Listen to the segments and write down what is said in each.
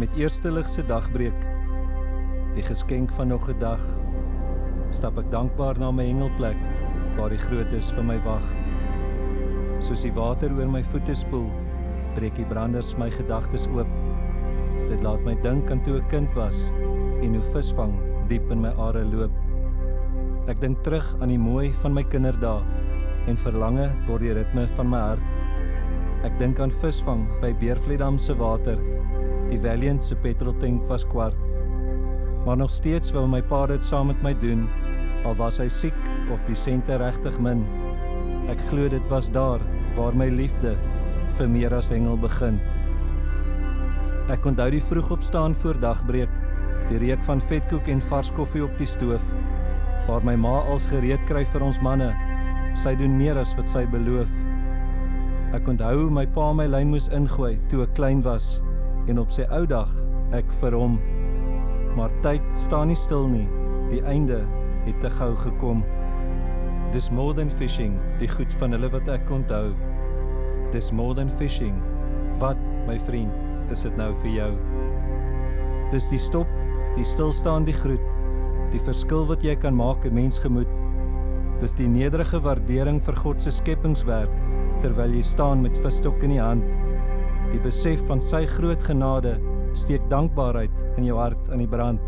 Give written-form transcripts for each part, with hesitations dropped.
Met eerste ligse dagbreek, die geskenk van nog 'n dag, stap ek dankbaar na my hengelplek, waar die grootes vir my wag. Soos die water oor my voete spoel, breek die branders my gedagtes oop. Dit laat my dink aan toe ek kind was, en hoe visvang diep in my are loop. Ek dink terug aan die mooi van my kinderdae, en verlange word die ritme van my hart. Ek dink aan visvang by Beervliedam se water, die Valiant se petroltank was kwart. Maar nog steeds wou my pa dit saam met my doen, al was hy siek of die sente regtig min. Ek glo dit was daar, waar my liefde vir meer as hengel begin. Ek onthou die vroeg opstaan voor dagbreek, die reuk van vetkoek en vars koffie op die stoof, waar my ma als gereed kry vir ons manne, sy doen meer as wat sy beloof. Ek onthou hoe my pa my lyn moes ingooi toe ek klein was, en op sy ou dag ek vir hom. Maar tyd staan nie stil nie, die einde het te gou gekom. Dis more than fishing, die goed van hulle wat ek onthou. Dis more than fishing, wat, my vriend, is dit nou vir jou? Dis die stop, die stilstaan, die groet, die verskil wat jy kan maak in mensgemoed. Dis die nederige waardering vir God se skepingswerk, terwyl jy staan met visstok in die hand. Die besef van sy groot genade steek dankbaarheid in jou hart aan die brand.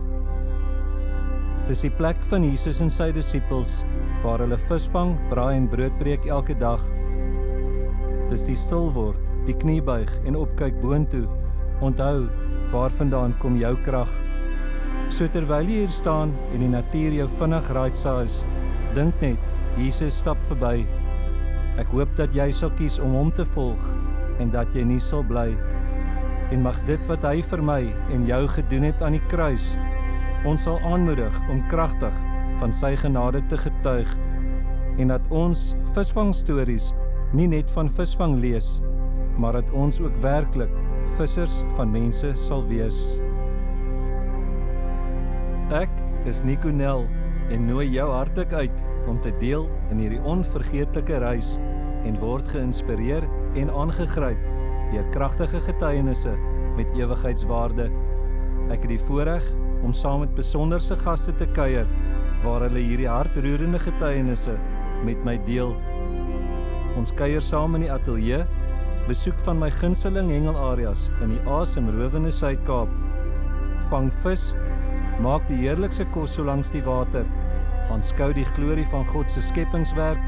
Dis die plek van Jesus en sy disippels, waar hulle visvang, braai en brood breek elke dag. Dis die stil word, die kniebuig en opkyk boontoe. Onthou, waarvandaan kom jou krag? So terwyl jy hier staan en die natuur jou vinnig raadsaai, dink net, Jesus stap verby. Ek hoop dat jy sal kies om hom te volg en dat jy nie sal bly. En mag dit wat hy vir my en jou gedoen het aan die kruis, ons sal aanmoedig om kragtig van sy genade te getuig, en dat ons visvangstories nie net van visvang lees, maar dat ons ook werklik vissers van mense sal wees. Ek is Nico Nel en nooi jou hartlik uit om te deel in hierdie onvergeetlike reis en word geïnspireer en aangegryp deur kragtige getuienisse met ewigheidswaarde. Ek het die voorreg om saam met besonderse gaste te kuier, waar hulle hierdie hartroerende getuienisse met my deel. Ons kuier saam in die ateljee, besoek van my gunsteling hengelareas in die asemrowende Suid-Kaap. Vang vis, maak die heerlikste kos so langs die water, aanskou die glorie van God se skepingswerk,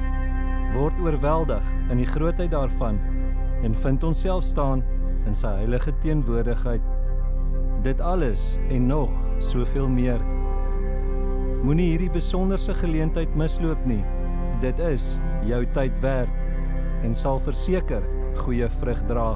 word oorweldig in die grootheid daarvan en vind onsself staan in sy heilige teenwoordigheid. Dit alles en nog soveel meer. Moenie hierdie besonderse geleentheid misloop nie. Dit is jou tyd werd en sal verseker goeie vrug dra.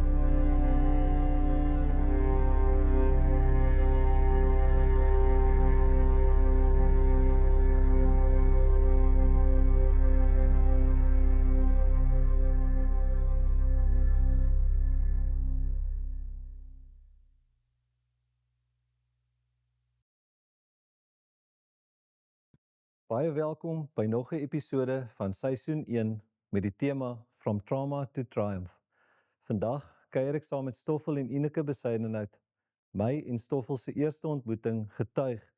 Baie welkom by nog 'n episode van seisoen 1 met die tema From Trauma to Triumph. Vandag kuier ek saam met Stoffel en Ineke Besuidenhout. My en Stoffel se eerste ontmoeting getuig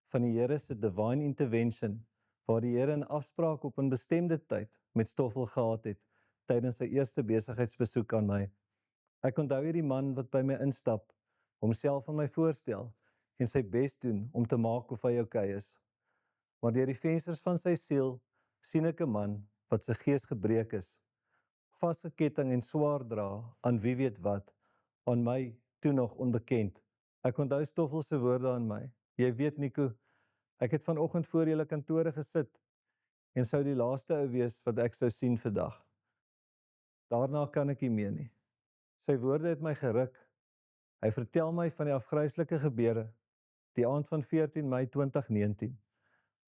van die Here se divine intervention, waar die Here 'n afspraak op 'n bestemde tyd met Stoffel gehad het tydens sy eerste besigheidsbesoek aan my. Ek onthou hierdie man wat by my instap, homself aan my voorstel en sy bes doen om te maak of hy okay is. Maar deur die vensters van sy siel sien ek 'n man wat sy gees gebreek is, vasgeketting en swaar dra aan wie weet wat, aan my toe nog onbekend. Ek onthou Stoffel se woorde aan my. Jy weet Nico, ek het vanoggend voor julle kantore gesit en sou die laaste ou wees wat ek sou sien vandag. Daarna kan ek nie meer nie. Sy woorde het my geruk. Hy vertel my van die afgryslike gebeure, die aand van 14 Mei 2019.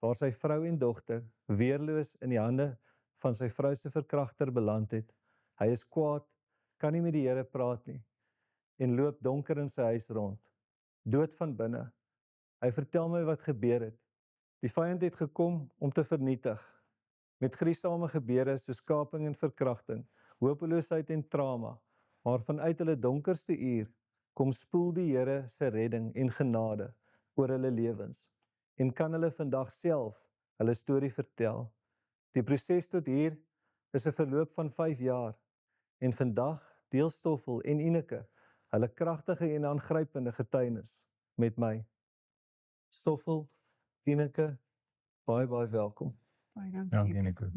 Waar sy vrou en dogter weerloos in die hande van sy vrou se verkragter beland het. Hy is kwaad, kan nie met die Here praat nie, en loop donker in sy huis rond, dood van binne. Hy vertel my wat gebeur het. Die vyand het gekom om te vernietig, met gruisame gebeure soos kaping en verkrachting, hopeloosheid en trauma, maar vanuit hulle donkerste uur Kom spoel die Here se redding en genade oor hulle lewens en kan hulle vandag self hulle storie vertel. Die proses tot hier is 'n verloop van 5 jaar en vandag deel Stoffel en Ineke hulle kragtige en aangrypende getuienis met my. Stoffel, Ineke, baie welkom. Baie dankie. Dankie, Ineke.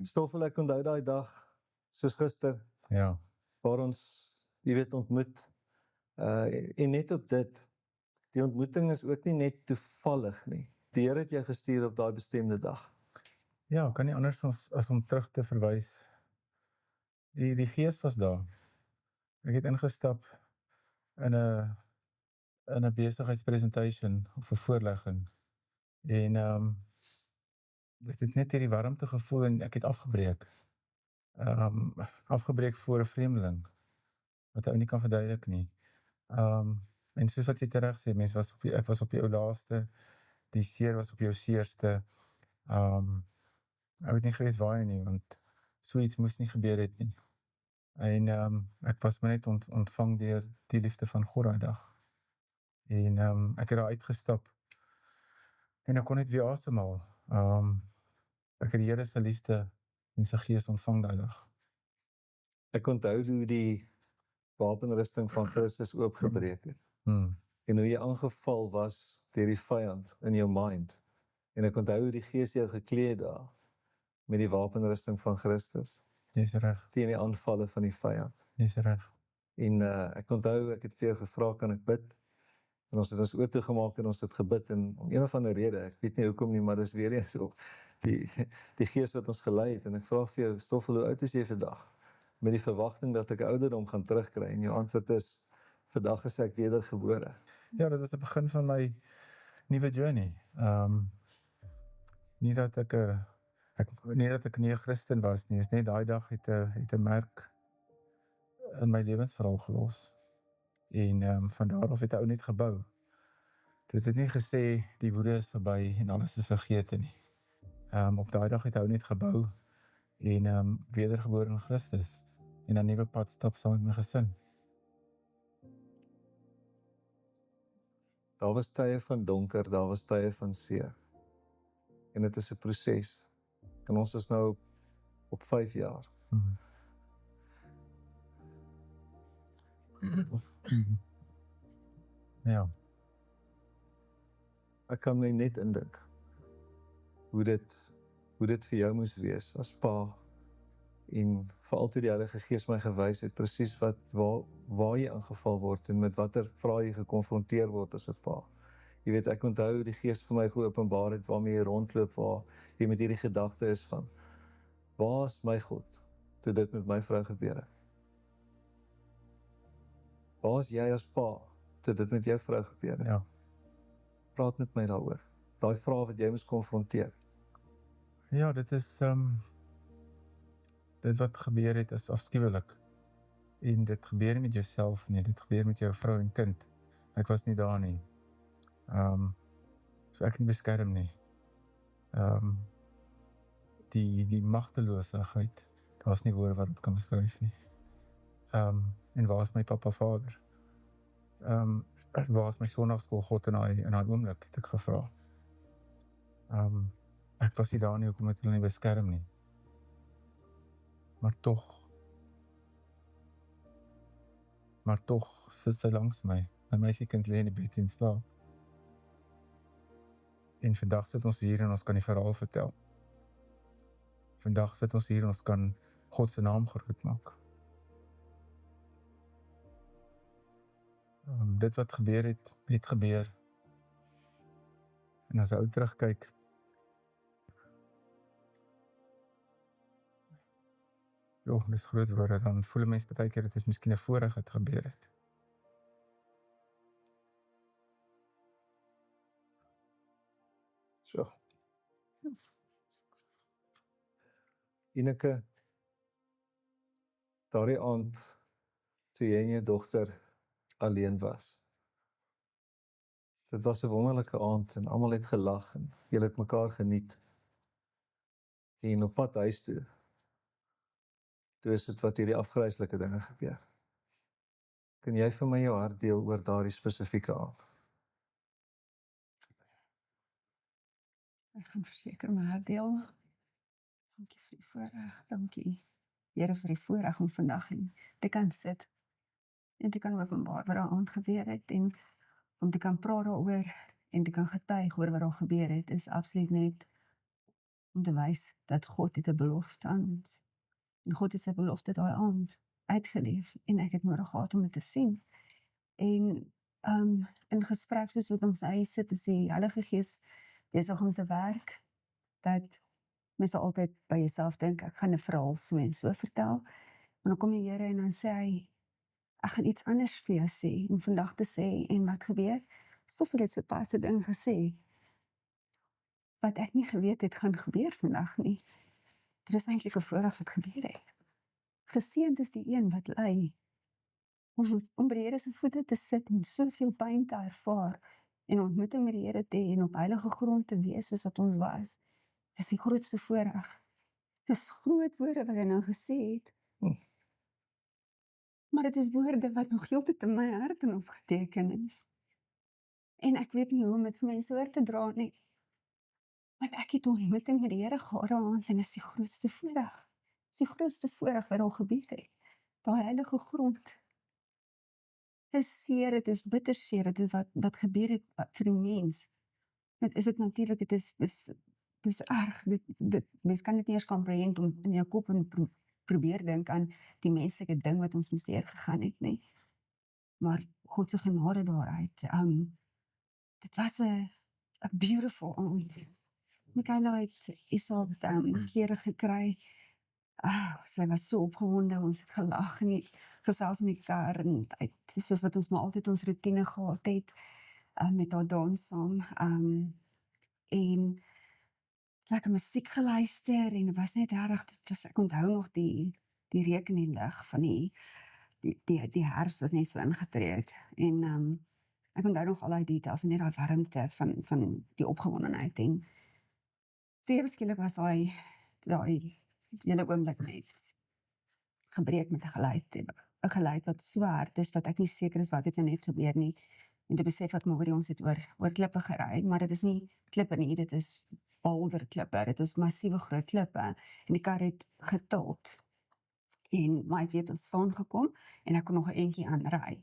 Stoffel, ek onthou daai dag, soos gister, Ja, waar ons, jy weet, ontmoet. En net op dit, die ontmoeting is ook nie net toevallig nie. Die Here het jou gestuur op daai bestemde dag. ja, kan nie anders as om terug te verwys. Die gees was daar. Ek het ingestap in 'n besigheidspresentation of 'n voorlegging. En dit het net hierdie warmte gevoel en ek het afgebreek. Afgebreek voor 'n vreemdeling wat ou nie kan verduidelik nie. En soos wat jy tereg sê, ek was op die ou laaste, die seer was op jou seerste. Ek het nie geweet waar nie, want so iets moes nie gebeur het nie. En ek was maar net ontvang deur die liefde van God daai dag. En ek het daar uitgestap en ek kon net weer asemhaal. Ek het die Here se liefde en sy gees ontvang daai dag. Ek onthou hoe die wapenrusting van Christus oopgebreek het. En hoe jy aangeval was deur die vyand in jou mind. En ek onthou hoe die Gees jou geklee het daar met die wapenrusting van Christus Dis reg, teen die aanvalle van die vyand. dis reg. En ek onthou, ek het vir jou gevra, kan ek bid? En ons het ons oë toegemaak en ons het gebid en om een of ander rede, ek weet nie hoekom nie, maar dis weer eens op die Gees wat ons gelei het. En ek vra vir jou, Stoffel, hoe oud is jy vandag? Met die verwagting dat ek 'n ouderdom gaan terugkry. En jou antwoord is, vandag is ek wedergebore. Ja, dit was die begin van my nuwe journey. Nie dat ek nie 'n Christen was nie, is net daai dag het 'n merk in my lewensverhaal gelos. En van daar af het 'n ou net gebou. Dit het nie gesê die woede is verby en alles is vergete nie. Op daai dag het 'n ou net gebou en wedergebore in Christus en 'n nuwe pad stap saam met my gesin. Daar was tye van donker, daar was tye van seer. En dit is 'n proses. En ons is nou op 5 jaar. Ja, Ek kan my net indink hoe dit vir jou moes wees as pa en veral toe die Heilige Gees my gewys het presies waar jy aangeval word en met watter vrae jy gekonfronteer word as 'n pa. Jy weet, ek onthou die Gees vir my geopenbaar het waarmee jy rondloop, waar jy met hierdie gedagte is van, waar is my God toe dit met my vrou gebeur het? Waar is jy as pa toe dit met jou vrou gebeur het? ja. Praat met my daaroor. Daai vrae wat jy moes konfronteer. Ja, dit is dit wat gebeur het is afskuwelik. En dit gebeur nie met jouself nie, dit gebeur met jou vrou en kind. Ek was nie daar nie. So ek nie beskerm nie. Die magteloosheid, daar's nie woorde wat dit kan beskryf nie. En waar is my pappa vader? Waar is my sonnaarskool God in daai oomblik, het ek gevra. Ek was nie daar nie, hoekom het hulle nie beskerm nie. Maar tog sit sy langs my. My meisiekind lê in die bed en slaap. En vandag sit ons hier en ons kan die verhaal vertel. Vandag sit ons hier en ons kan God se naam groot maak. Dit wat gebeur het gebeur. En as jy terugkyk, dis groot woorde, dan voel 'n mens baie keer dit is miskien 'n voorreg dat gebeur het. So. Ineke, daardie aand toe jy en jou dogter alleen was. Dit was 'n wonderlike aand en almal het gelag en julle het mekaar geniet. En op pad huis toe, toe is dit wat hierdie afgryslike dinge gebeur. Kan jy vir my jou hart deel oor daardie spesifieke aand? Ek gaan verseker my hart deel. Dankie vir die voorreg, dankie Here vir die voorreg om vandag hier te kan sit en te kan openbaar wat daar aan gebeur het en om te kan praat daaroor en te kan getuig oor wat daar gebeur het, is absoluut net om te wys dat God het 'n belofte aan ons. En God het sy belofte daai aand uitgeleef en ek het nodig gehad om dit te sien. En in gesprek soos wat ons hy sit, is die Heilige Gees besig om te werk, dat mens sal altyd by jouself dink, ek gaan 'n verhaal so en so vertel, maar dan kom die Here en dan sê hy, ek gaan iets anders vir jou sê, om vandag te sê, en wat gebeur? Stoffel het sopas 'n ding gesê, wat ek nie geweet het gaan gebeur vandag nie. Dit is eintlik 'n voorreg wat gebeur het. Geseënd is die een wat ly, om by die Here se voete te sit en soveel pyn te ervaar, en ontmoeting met die Here te hê en op heilige grond te wees soos wat ons was, is die grootste voorreg. Dis groot woorde wat hy nou gesê het. Maar dit is woorde wat nog heeltyd in my hart en opgeteken is. En ek weet nie hoe om dit vir mense oor te dra nie. Want ek het 'n ontmoeting met die Here gehad daaraan, en is die grootste voorreg. Dis die grootste voorreg wat al gebeur het. Daai heilige grond. Dit is seer, dit is bitter seer, dit is wat gebeur het vir die mens. Dit is dit natuurlik, dit is erg, mens kan dit nie eens comprehend om in jou kop en probeer dink aan die menslike ding wat ons moes deurgegaan het nie. Maar God se genade daaruit, dit was 'n beautiful aand. Michaela het Esau klere gekry. Sy was so opgewonde, ons het gelag en gesels in die kar, en soos wat ons maar altyd ons routine gehad het, met haar dans saam, en lekker musiek geluister, en dit was net regtig, ek onthou nog die reuk in die lug van die herfs wat net so ingetree het, en ek onthou nog al die details, en net die warmte van die opgewondenheid, en toe skielik was daai hele oomblik net gebreek met 'n geluid wat so hard is, wat ek nie seker is wat het nou net gebeur nie, en te besef dat maar ons het oor klippe gery, maar dit is nie klippe nie, dit is boulderklippe, dit is massiewe groot klippe, en die kar het getild, maar ek weet ons staan gekom, en ek kon nog 'n entjie aanry.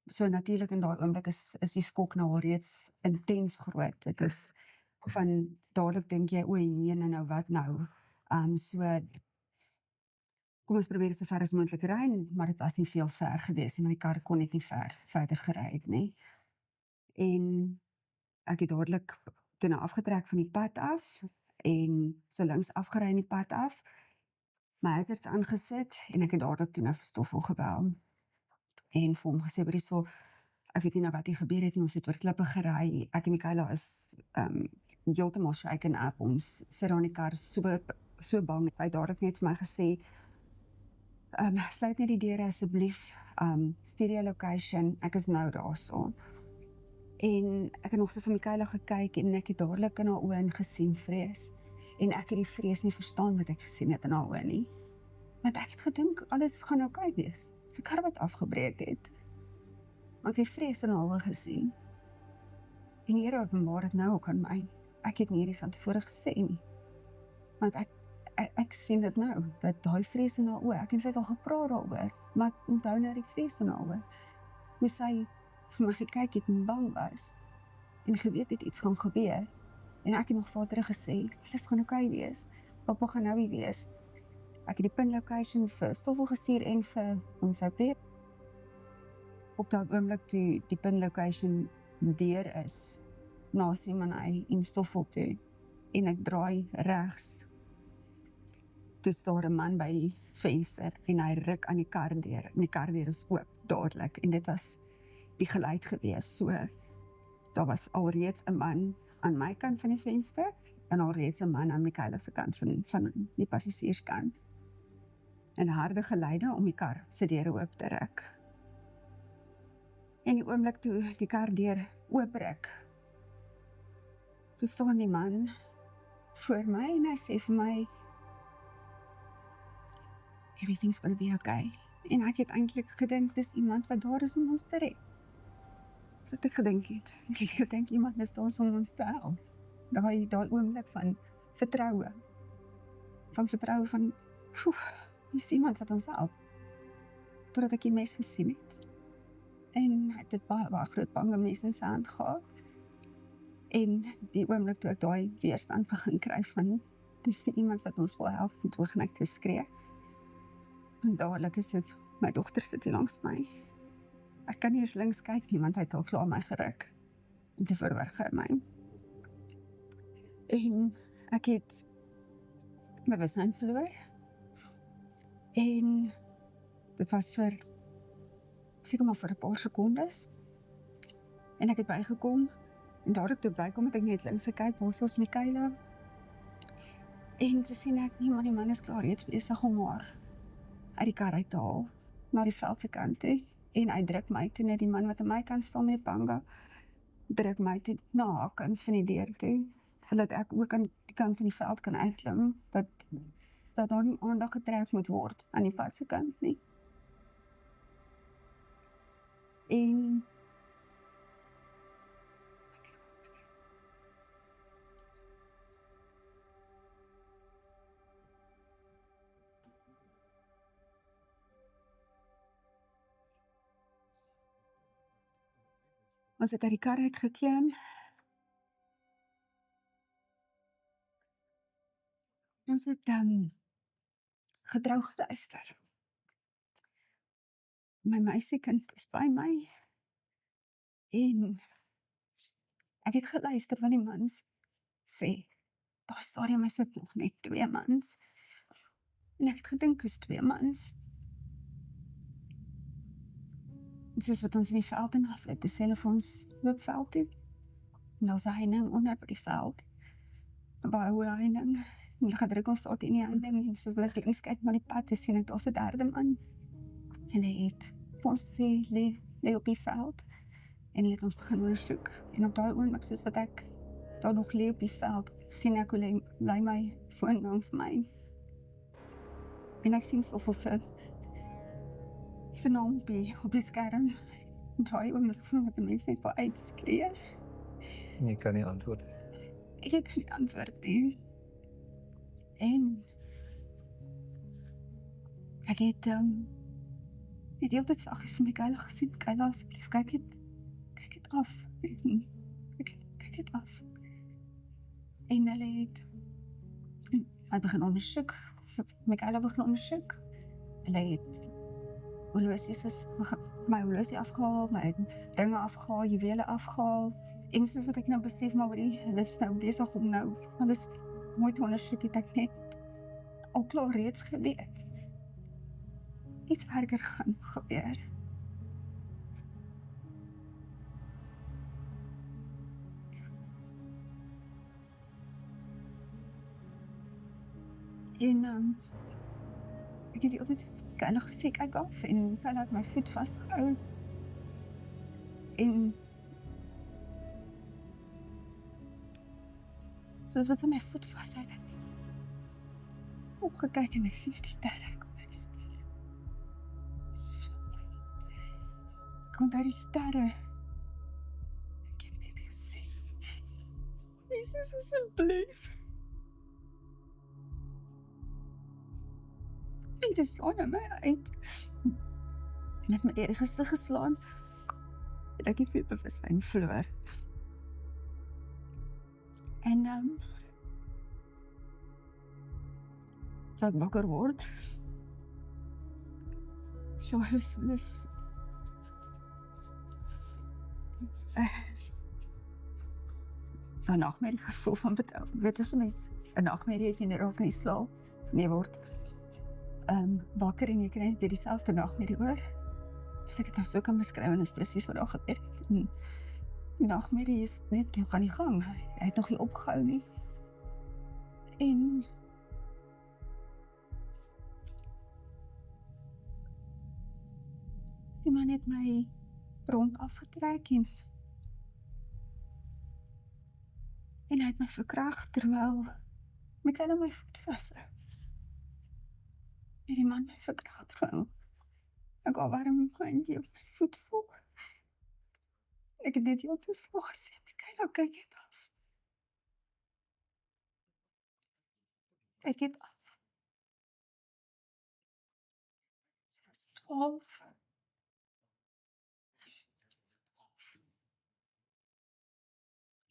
So natuurlik in daai oomblik is die skok nou al reeds intens groot. Dit is van dadelik dink jy, o jene, nou wat nou? So kom ons probeer so ver as moontlik ry, maar dit was nie veel ver gewees, en my kar kon net nie verder gery het nie. En ek het dadelik toe nou afgetrek van die pad af, en so links afgery in die pad af, my hazards aangesit, en ek het dadelik toe nou vir Stoffel gebel, en vir hom gesê, hierso, ek weet nie nou wat hier gebeur het nie, ons het oor klippe gery, ek en Michaela is heeltemal shaken up, ons sit daar in die kar, so bang, hy het dadelik net vir my gesê, sluit net die deure asseblief, stereo location, ek is nou daarso. En ek het nog so vir Michaela gekyk, en ek het dadelik in haar oë ingesien vrees, en ek het die vrees nie verstaan wat ek gesien het in haar oë nie, want ek het gedink, alles gaan oukei wees, sy kar wat afgebreek het, maar ek het die vrees in haar oë gesien, en die Here openbaar het nou ook aan my, ek het nie hierdie van tevore gesê nie, want ek sien dit nou, dat daai vrees in haar oë, ek en sy het al gepraat daaroor, maar ek onthou nou die vrees in haar oë, hoe sy vir my gekyk het en bang was, en geweet het iets gaan gebeur, en ek het nog vader gesê, alles gaan oukei wees, papa gaan nou hier wees, ek het die pin location vir Stoffel gestuur en vir ons ou Piet, op daai oomblik toe die pin location deur is, na Simonay en Stoffel toe, en ek draai regs, toe staan 'n man by die venster, en hy ruk aan die kardeur, en die kardeur is oop, dadelik, en dit was die geluid gewees, so, daar was alreeds 'n man aan my kant van die venster, en alreeds 'n man aan Michaela se kant van die passasierskant, en harde geluide om die kar se deure oop te ruk. En die oomblik toe die kar deur oop ruk, toe staan die man voor my, en hy sê vir my, everything's gonna be okay. En ek het eintlik gedink dis iemand wat daar is om ons te red. Dis wat ek gedink het. Ek het gedink iemand is daar om ons te help. Daai oomblik van vertroue. Van vertroue van, hier is iemand wat ons help. Totdat ek die mes gesien het. En hy het dit baie groot bange mes in sy hand gehad. En die oomblik toe ek daai weerstand begin kry van, dis nie iemand wat ons wil help, en toe begin ek te skree. En dadelik is dit, my dogter sit hier langs my. Ek kan nie eens links kyk nie, want hy het al klaar my geruk. En te verwerg hy my. En ek het bewussein verloor. En dit was seker maar vir 'n paar sekondes. En ek het bygekom. En dadelik toe ek bykom het ek net links gekyk, waar is Michaela? En toe sien ek nie, maar die man is klaar reeds besig om haar uit die kar uit te haal, na die veld se kant toe. En hy druk my toe net die man wat aan my kant staan met die panga, druk my toe na haar kant van die deur toe, dat ek ook aan die kant van die veld kan uitklim, dat daar nie aandag getrek moet word aan die pad se kant nie. En ons het uit die kar uitgeklim. Ons het getrou geluister. My meisiekind is by my. En ek het geluister wat die mans sê. Daar stadium is dit nog net 2 mans. En ek het gedink is 2 mans. En soos wat ons in die veld en afloop, toe sê hulle vir ons loop veld toe. En daar's 'n heining onder by die veld. 'n baie hoë heining. En hulle gaan druk ons daar teen die heining. En soos hulle links kyk na die pad, toe sien ek daar's 'n 3de man. En hy het vir ons gesê, lê op die veld. En hy het ons begin ondersoek. En op daai oomblik, soos wat ek daar nog lê op die veld, sien ek hoe lê my foon langs my. En ek sien Stoffel se naam op die skerm. En daai oomblik voel ek die mense net vir uitskree. Jy kan nie antwoord. Ek kan nie antwoord nie. En ek het die hele tyd saggies vir Michaela gesê, Michaela, asseblief, kyk het af. Kyk het af. En hulle het hy begin ondersoek, Michaela begin ondersoek. Hulle het my horlosie afgehaal, my dinge afgehaal, juwele afgehaal. En soos wat ek nou besef, maar hulle is nou besig om nou alles mooi te ondersoek, het ek net al klaar reeds geweet. Iets erger gaan gebeur. En ek het die altyd Michaela gesê, kyk af, en Michaela het my voet vasgehou. En soos wat sy my voet vashou, het ek opgekyk en ek sien die sterre, ek kom uit die sterre. So, ek kom uit die sterre. Ek het net gesê, Jesus, asseblief. En toe slaan hy my uit. En het my deur die gesig geslaan. En ek het weer bewussein verloor. En toe ek wakker word, so is een nachtmerrie gevoel van betrou. Weet jy, soms 'n nachtmerrie het jy net ook nie slaap. Nee, word wakker en jy kry weer dieselfde nachtmerrie oor. As ek het nou so kan beskryf, en is presies wat daar gebeur het. En die nachtmerrie is net nog aan die gang. Hy het nog nie opgehou nie. En die man het my rond afgetrek en hy het my verkragt terwyl Michaela my voet vashou. En die man my verkragt terwyl Ek wou warm handjie op my voet voel. Ek het net heel te vroeg gesê, Michaela, kyk net af. Kyk net af. Sy was 12.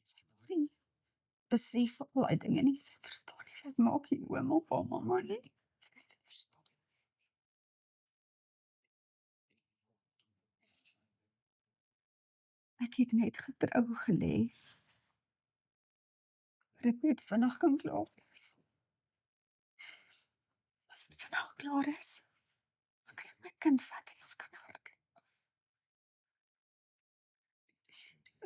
Sy het nog nie besef al die dinge nie. Sy verstaan nie, wat maak jy oom op haar mamma nie. Sy het dit verstaan. Ek het net getrou gelê. Dit net vinnig kan klaar wees. As dit vinnig klaar is, dan kan ek my kind vat en ons kan hardloop.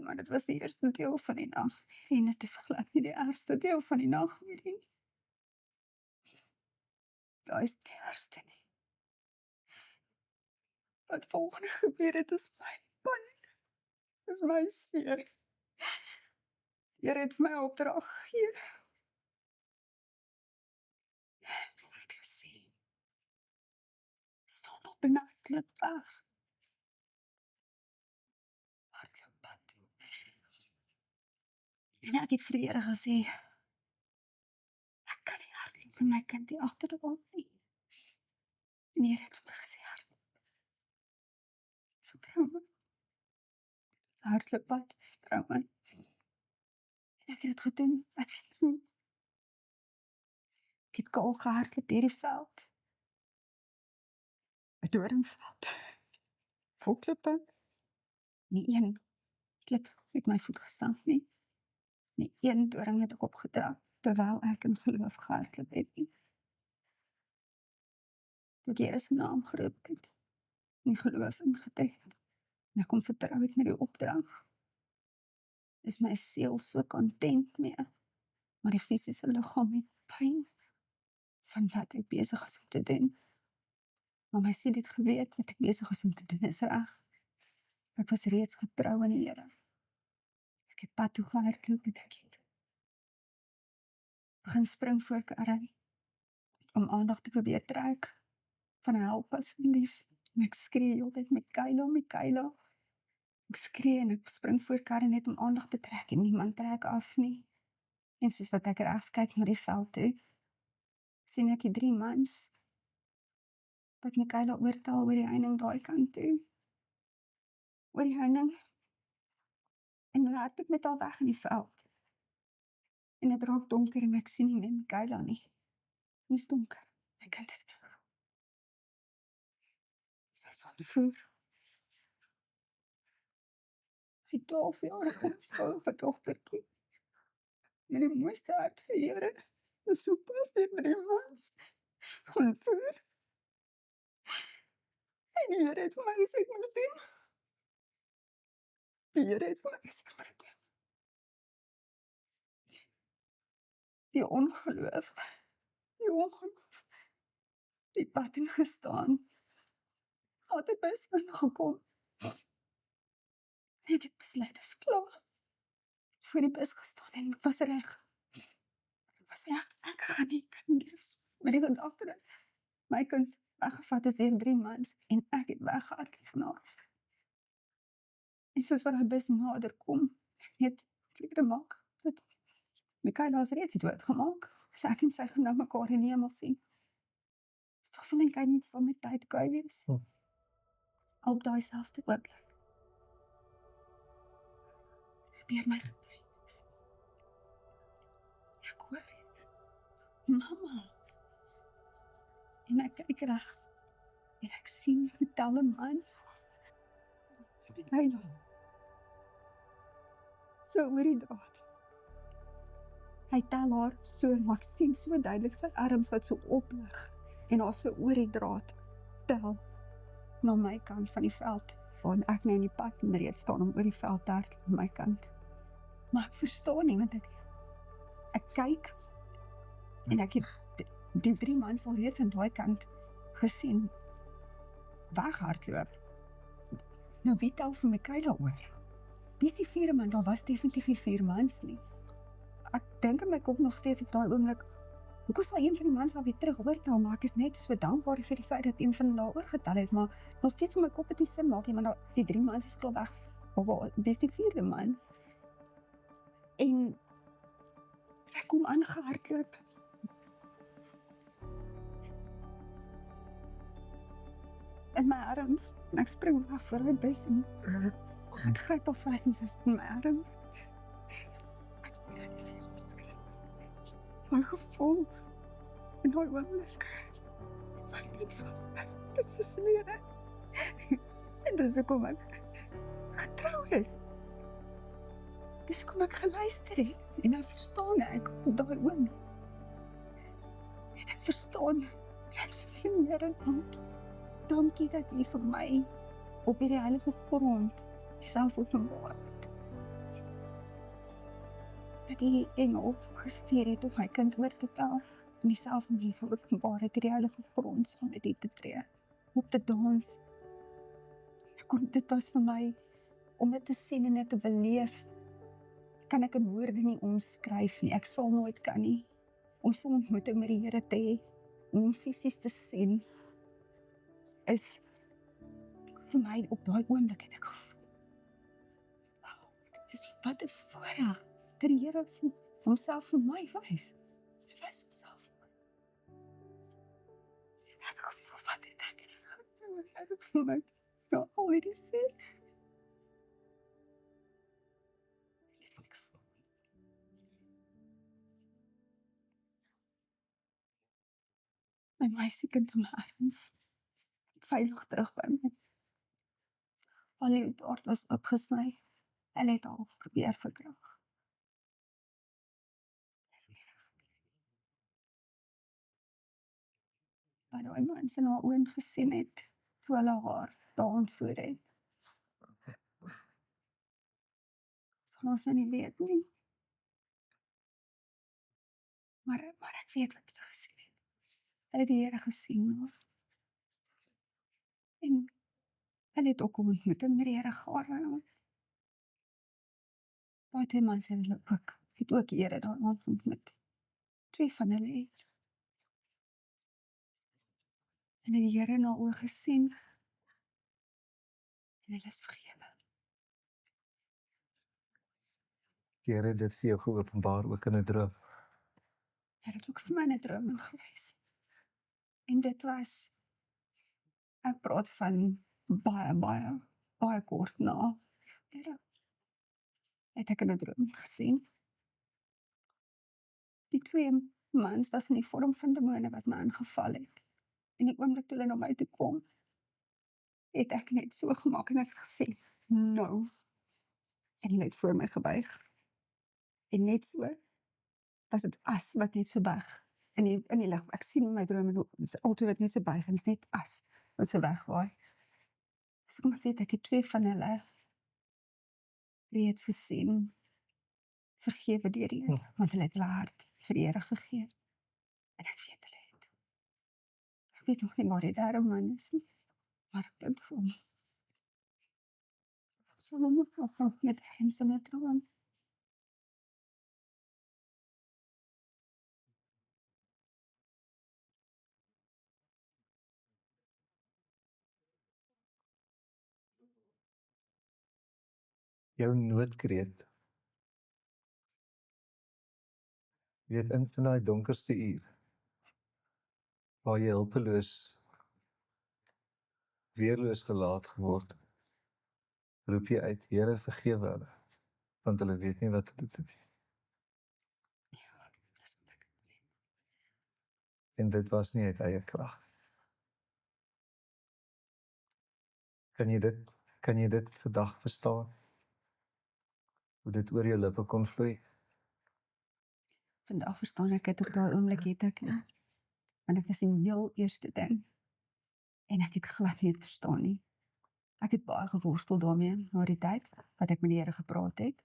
Maar dit was die eerste deel van die nagmerrie en dit is glad nie die ergste deel van die nagmerrie nie. Daai is die ergste nie. Wat volgende gebeur het is my pyn. Dis my seer. Here het vir my 'n opdrag gegee. Ek het gesê, staan op en hardloop weg. Hardloop pad. En ek het vir die Here gesê, ek kan nie hardloop met my kind hier agter die oom nie. En die Here het vir my gesê, hardloop. Vertrou my. Hardloop pad, vertrou my. En ek het dit gedoen, ek weet hoe. Ek het kaal gehardloop deur die veld. 'n doringveld. Vol klippe. Nie een klip het my voet gestamp nie. Nie een doring het ek opgetrap, terwyl ek in geloof gehardloop het nie. Toe die Here se naam geroep het, in geloof ingetree het, en ek kom vertrou het met die opdrag, is my siel so content mee, maar die fisiese liggaam het pyn van wat ek besig is om te doen. Maar my siel het geweet wat ek besig is om te doen is reg. Ek was reeds getrou in die Here. Ek het pad toe gehardloop en ek het begin spring voor karry, om aandag te probeer trek, van help asseblief. En ek skree heeltyd, Michaela, Michaela. Ek skree en ek spring voor karry net om aandag te trek en niemand trek af nie. En soos wat ek regs kyk na die veld toe, sien ek die 3 mans wat Michaela oortal oor die heining daai kant toe. Oor die heining. En hulle hardloop met haar weg in die veld. En dit raak donker en ek sien nie meer Michaela nie. Het is donker. My kind is weg. Sy is ontvoer. Die 12-jarige onskuldige dogtertjie. Met die mooiste hart vir die Here. Is so pas deur 3 mans. Ontvoer. En die Here het vir my gesê ek moet dit doen. Die Here het vir my gesê ek moet dit doen. Die ongeloof. Die pad ingestaan. Altyd by sy gekom. En ek het besluit, dis klaar. Voor die bus gestaan en ek was reg. Ek was reg, ek gaan nie kan leef met die gedagte dat my kind weggevat is deur 3 mans en ek het weggehardloop van haar. En soos wat die bus nader kom, ek weet, vrede maak, dat Michaela is reeds doodgemaak. So ek en sy gaan nou mekaar in die hemel sien. Is toch voel ek nie saam met tyd kry wees. Op daai selfde oomblik. Gebeur my getuienis. Ek hoor, mama. En ek kyk regs. En ek sien die talle man. Michaela. So oor die draad. Hy tel haar so, maar ek sien so duidelik sy arms wat so oplig en haar so oor die draad tel na my kant van die veld, waar ek nou in die pad en reeds staan om oor die veld te hardloop aan my kant. Maar ek verstaan nie, want ek kyk en ek het die 3 mans al reeds aan daai kant gesien weghardloop. Nou wie tel vir Michaela oor? Wie is die 4de man? Daar was definitief nie 4 mans nie. Ek dink in my kop nog steeds op daai oomblik, Ek was al een van die mans al weer terug oortel, maar ek is net so dankbaar vir die feit dat een van hulle oorgetel het, maar nog steeds in my kop het nie sin maak nie, maar die 3 mans is klaar weg. Dis die 4de man. En sy kom aangehardloop. In my arms, en ek spring weg voor my bus en ek gryp haar vas en sy is in my arms. Ek kan nie veel beskryf. My gevoel en daai oomblik. Ek ben vas. Dit is 'n smere. En dis hoekom ek getrou is. Dis hoekom ek geluister het en nou verstaan ek op daai oomblik. En ek verstaan. En ek sê, Here, dankie. Dankie dat U vir my op hierdie heilige grond self openbaar het. Dat U die engel gestuur het om my kind oor te tel en dieself in my geopenbaar het hierdie heilige grond saam met U te tree, op te dans. Dit was vir my, om dit te sien en dit te beleef, kan ek in woorde nie omskryf nie. Ek sal nooit kan nie. Om so 'n ontmoeting met die Here te hê, om hom fisies te sien, is vir my op daai oomblik het ek gevoel. Wow, dit is wat 'n voorreg dat die Here homself vir my wys. Hy wys homself vir my. Ek het gevoel, wat het ek gedoen? Hy het vir my al hierdie sê. My meisiekind in my arms, veilig terug by my. Al die hart was opgesny, en het al probeer verkrag. Maar daai mens in haar oë gesien het, toe hulle haar daar ontvoer het. Sal ons nie weet nie. Maar ek weet wat hulle gesien het. Hulle het die Here gesien, hoor. En hulle het ook 'n ontmoeting met die Here gehad. Daai 2 mans het hulle ook die Here daar ontmoet. 2 van hulle het. En die Here in haar oë gesien. En hulle is vergewe. Die Here het dit vir jou geopenbaar ook in 'n droom. Hy het ook vir my 'n droom gewys. En dit was, ek praat van baie kort na. Here, het ek in 'n droom gesien. Die 2 mans was in die vorm van demone wat my aangeval het. En die oomblik toe hulle na my toe kom, het ek net so gemaak en ek het gesê, nou. En hulle het voor my gebuig. En net so, was dit as wat net so buig in die lig. Ek sien in my drome, dit is altyd wat net so buig en dit is net as wat so wegwaai. So kom ek weet, ek het 2 van hulle reeds gesien, vergewe deur die Here, want hulle het hulle hart vir die Here gegee. En ek weet hulle het. Ek weet nog nie waar die 3de man is nie, maar ek bid vir hom. So moet ek met hom se droom. Jou noodkreet. Jy weet, in daai donkerste uur, waar jy hulpeloos, weerloos gelaat geword, roep jy uit, Here vergewe hulle, want hulle weet nie wat hulle doen nie. En dit was nie uit eie krag. Kan jy dit vandag verstaan? Hoe dit oor jou lippe kon vloei? Vandag verstaan ek dit op daai oomblik het ek nie. Want dit was die heel eerste ding. En ek het glad nie verstaan nie. Ek het baie geworstel daarmee na die tyd wat ek met die Here gepraat het.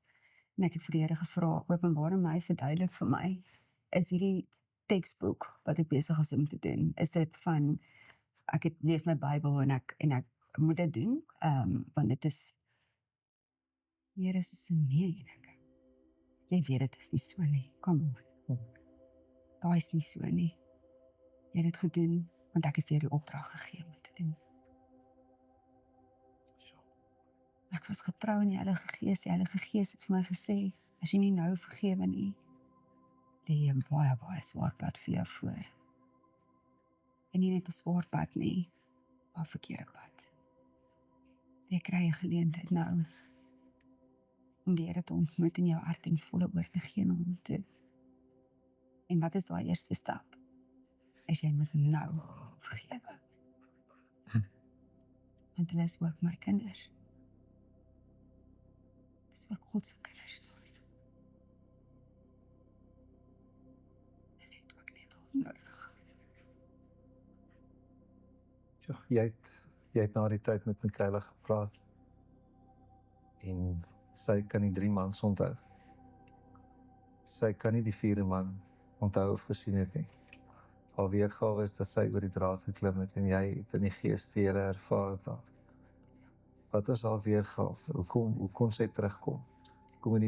En ek het vir die Here gevra, openbaar my, verduidelik vir my, is hierdie teksboek wat ek besig is om te doen, is dit van, ek het lees my Bybel en ek moet dit doen, want dit is, die Here is nee, en ek, jy weet dit is nie so nie, kom on. daai is nie so nie. Jy het dit gedoen, want ek het vir jou die opdrag gegee om dit te doen. Ek was getrou in die Heilige Gees. Die Heilige Gees het vir my gesê, as jy nie nou vergewe nie, lê jy 'n baie, baie swaar pad vir jou voor. En nie net 'n swaar pad nie, maar 'n verkeerde pad. Jy kry 'n geleentheid nou om die Here te ontmoet en jou hart en volle oor te gee na hom toe. En wat is daai eerste stap? As jy moet nou vergewe. Want hulle is ook my kinders. Dis ook God se kinders. Hulle het ook net hulp nodig. Ja, jy het na die tyd met Michaela gepraat. En sy kan die 3 mans onthou. Sy kan nie die 4de man onthou of gesien het nie. Haar weergawe is dat sy oor die draad geklim het en jy het in die gees die Here ervaar het daar. Wat is haar weergawe? Hoe kon sy terugkom? Hoekom het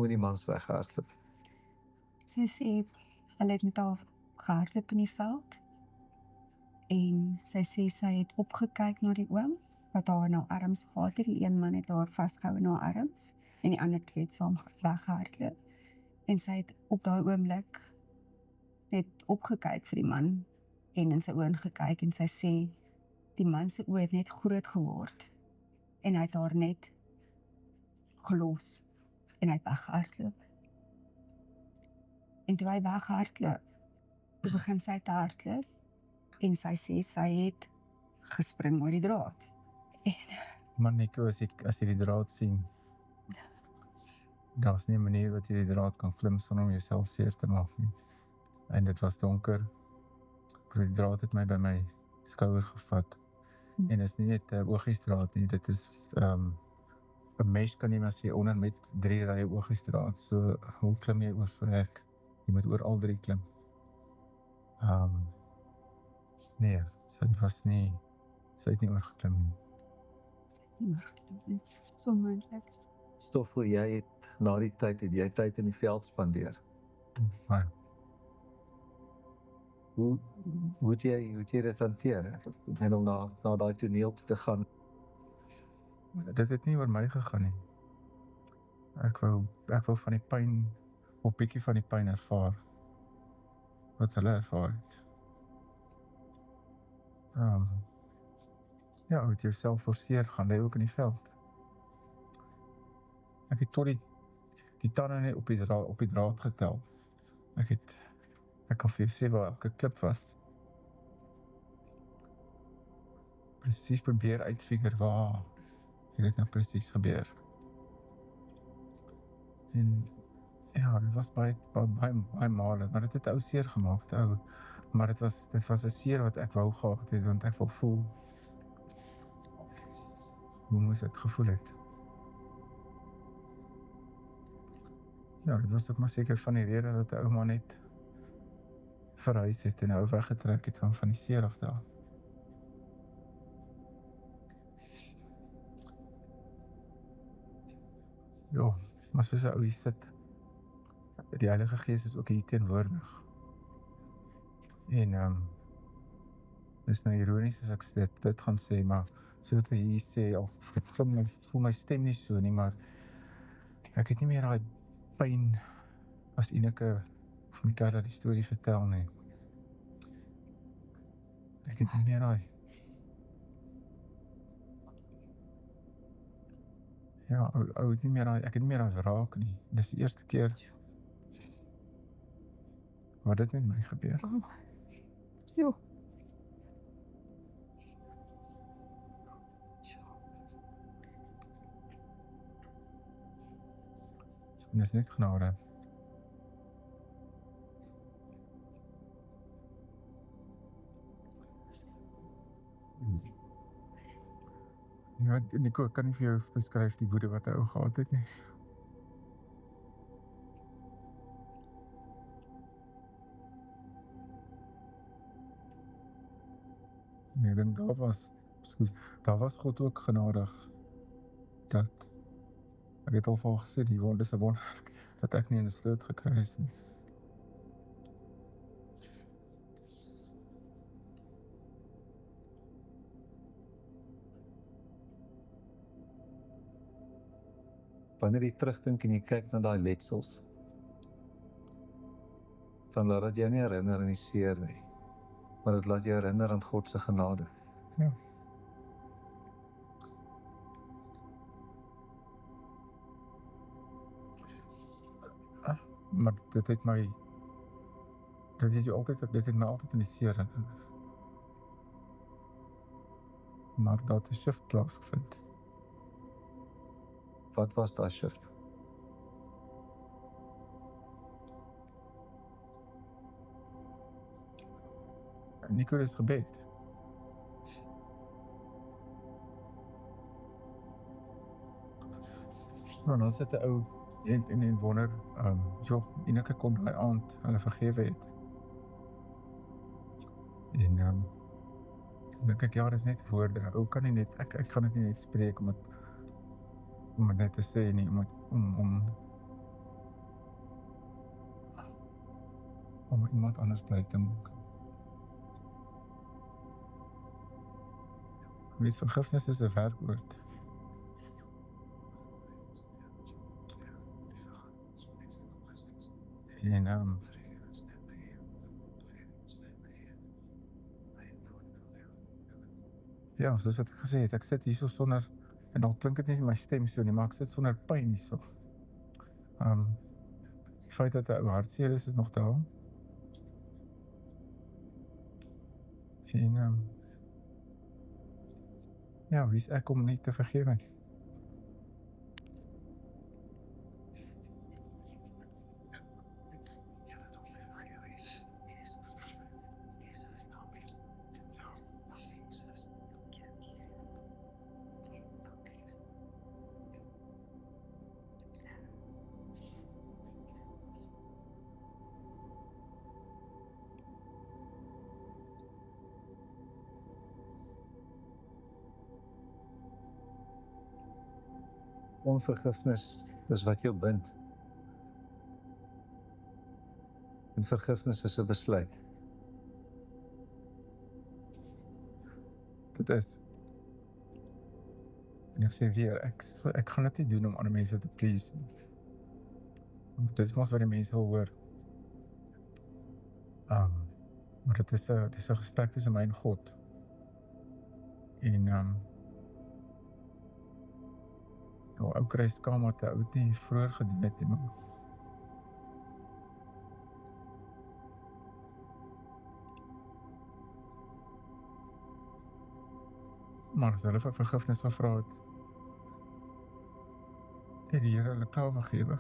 die mans weggehardloop? Sy sê, hulle het met haar gehardloop in die veld. En sy sê, sy het opgekyk na die oom, wat haar in haar arms gehad het. Die een man het haar vasgehou in haar arms, en die ander 2 het saam weggehardloop. En sy het op daai oomblik net opgekyk vir die man, en in sy oë gekyk, en sy sê, die man se oë het net groot geword, en hy het haar net gelos, en hy het weggehardloop. En toe hy weghardloop, toe begin sy te hardloop, en sy sê, sy het gespring oor die draad. Maar Nico, as jy die draad sien, daar's nie 'n manier wat jy die draad kan klim sonder om jouself seer te maak nie. En dit was donker. Die draad het my by my skouer gevat. En is nie net 'n oogiesdraad nie, dit is 'n mesh kan jy maar sê onder met 3 rye oogiesdraad. So hoe klim jy oor so hek? Jy moet oor al 3 klim. Nee, sy het nie oorgeklim nie. Sy het nie oorgeklim nie. So moontlik. Stoffel, jy het na die tyd in die veld spandeer. Maar Hoe het jy dit hanteer? En om na daai toneel toe te gaan? dit het nie oor my gegaan nie. Ek wou van die pyn, of bietjie van die pyn ervaar, wat hulle ervaar het. Ja, met jouself forceer, gaan lê ook in die veld. Ek het tot die tande net op die draad getel. Ek kan vir jou sê waar elke klip was. Presies probeer uitfigure waar dit nou presies gebeur. En ja, dit was baie male, maar dit het ou seer gemaak, maar dit was 'n seer wat ek wou gehad het, want ek wil voel hoe moes dit gevoel het. Ja, dit was ook maar seker van die rede dat die ouma net verhuis het en nou weggetrek het van die seer af daar. Ja, maar soos 'n ou hier sit, die Heilige Gees is ook hier teenwoordig. En dis nou ironies as ek dit gaan sê, maar soos wat hy hier sê, voel my stem nie so nie, maar ek het nie meer daai pyn as Ineke of Michaela die storie vertel nie. Ek het nie meer daai. Ja, ou het nie meer daai, ek het nie meer daai wraak nie. Dis die eerste keer wat dit met my gebeur. Jo. En dis net genade. Ja, Nico, ek kan nie vir jou beskryf die woede wat hy ou gehad het nie. Nee, ek dink daar was God ook genadig. Dat ek het al van gesê, dis 'n wonder dat ek nie in 'n sloot gekry is nie. Wanneer jy terugdink en jy kyk na daai letsels, dan laat dit jou nie herinner aan die seer nie, maar dit laat jou herinner aan God se genade. Ja. Maar dit het my altyd in die seer herinner. Maar daar het 'n shift plaasgevind. Wat was daai shift? Nicolas gebed. Nou, dan sit 'n ou en wonder, enige kom daai aand hulle vergewe het. En dink ek, ja, dis net woorde. Ou kan nie net, ek kan dit nie net spreek om dit net te sê nie, om iemand anders bly te maak. Weet, vergifnis is 'n werkwoord. En ja, soos wat ek gesê het, ek sit hierso sonder, en dan klink dit nie my stem so nie, maar ek sit sonder pyn hierso. Die feit dat 'n ou hartseer is nog daar. En ja, wie is ek om nie te vergewe nie? Onvergifnis is wat jou bind. En vergifnis is 'n besluit. Dit is. En ek sê weer, ek gaan dit nie doen om ander mense te please nie. Want dit is mos wat die mense wil hoor. Maar dit is 'n gesprek tussen my en God. En ou Christkamer het ou dit nie vroeër gedoen het nie, maar as hulle vir vergifnis gevra het, het die Here hulle klaar vergewe.